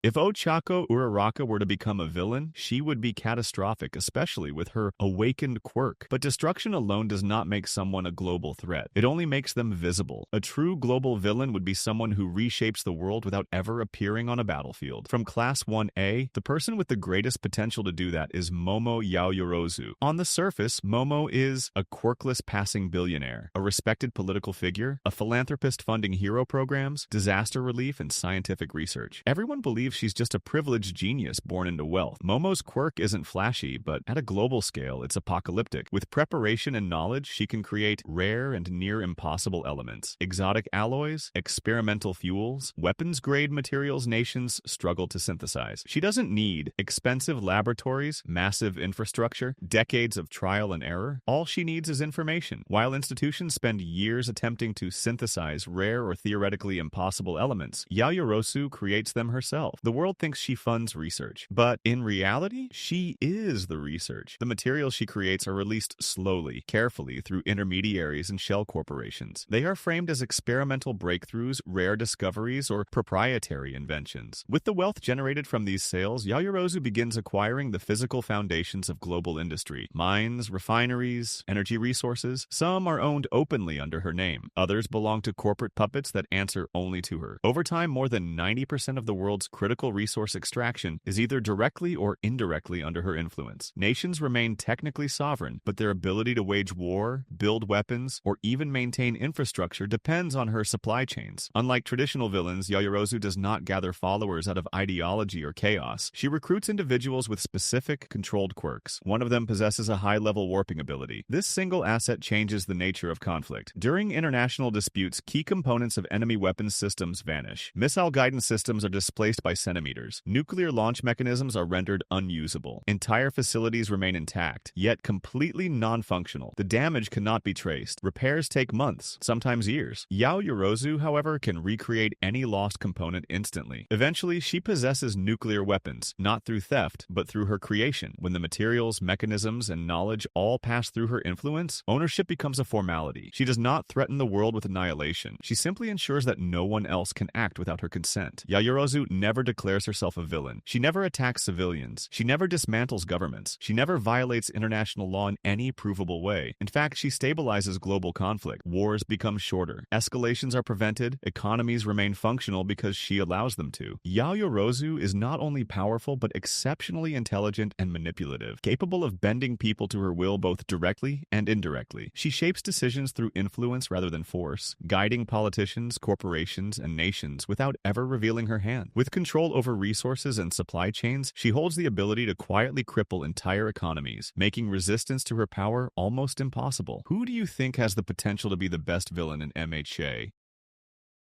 If Ochako Uraraka were to become a villain, she would be catastrophic, especially with her awakened quirk. But destruction alone does not make someone a global threat. It only makes them visible. A true global villain would be someone who reshapes the world without ever appearing on a battlefield. From Class 1A, the person with the greatest potential to do that is Momo yayorauzo. On the surface, Momo is a quirkless passing billionaire, a respected political figure, a philanthropist funding hero programs, disaster relief, and scientific research. Everyone believes she's just a privileged genius born into wealth. Momo's quirk isn't flashy, but at a global scale, it's apocalyptic. With preparation and knowledge, she can create rare and near impossible elements, exotic alloys, experimental fuels, weapons-grade materials nations struggle to synthesize. She doesn't need expensive laboratories, massive infrastructure, decades of trial and error. All she needs is information. While institutions spend years attempting to synthesize rare or theoretically impossible elements, yayorauzo creates them herself. The world thinks she funds research, but in reality, she is the research. The materials she creates are released slowly, carefully through intermediaries and shell corporations. They are framed as experimental breakthroughs, rare discoveries, or proprietary inventions. With the wealth generated from these sales, yayorauzo begins acquiring the physical foundations of global industry. Mines, refineries, energy resources. Some are owned openly under her name. Others belong to corporate puppets that answer only to her. Over time, more than 90% of the world's critical resource extraction is either directly or indirectly under her influence. Nations remain technically sovereign, but their ability to wage war, build weapons, or even maintain infrastructure depends on her supply chains. Unlike traditional villains, yayorauzo does not gather followers out of ideology or chaos. She recruits individuals with specific, controlled quirks. One of them possesses a high-level warping ability. This single asset changes the nature of conflict. During international disputes, key components of enemy weapons systems vanish. Missile guidance systems are displaced by centimeters. Nuclear launch mechanisms are rendered unusable. Entire facilities remain intact, yet completely non-functional. The damage cannot be traced. Repairs take months, sometimes years. Yayorauzo, however, can recreate any lost component instantly. Eventually, she possesses nuclear weapons, not through theft, but through her creation. When the materials, mechanisms, and knowledge all pass through her influence, ownership becomes a formality. She does not threaten the world with annihilation. She simply ensures that no one else can act without her consent. Yayorauzo never declares herself a villain. She never attacks civilians. She never dismantles governments. She never violates international law in any provable way. In fact, she stabilizes global conflict. Wars become shorter. Escalations are prevented. Economies remain functional because she allows them to. Yayorauzo is not only powerful, but exceptionally intelligent and manipulative, capable of bending people to her will both directly and indirectly. She shapes decisions through influence rather than force, guiding politicians, corporations, and nations without ever revealing her hand. With control over resources and supply chains, she holds the ability to quietly cripple entire economies, making resistance to her power almost impossible. Who do you think has the potential to be the best villain in MHA?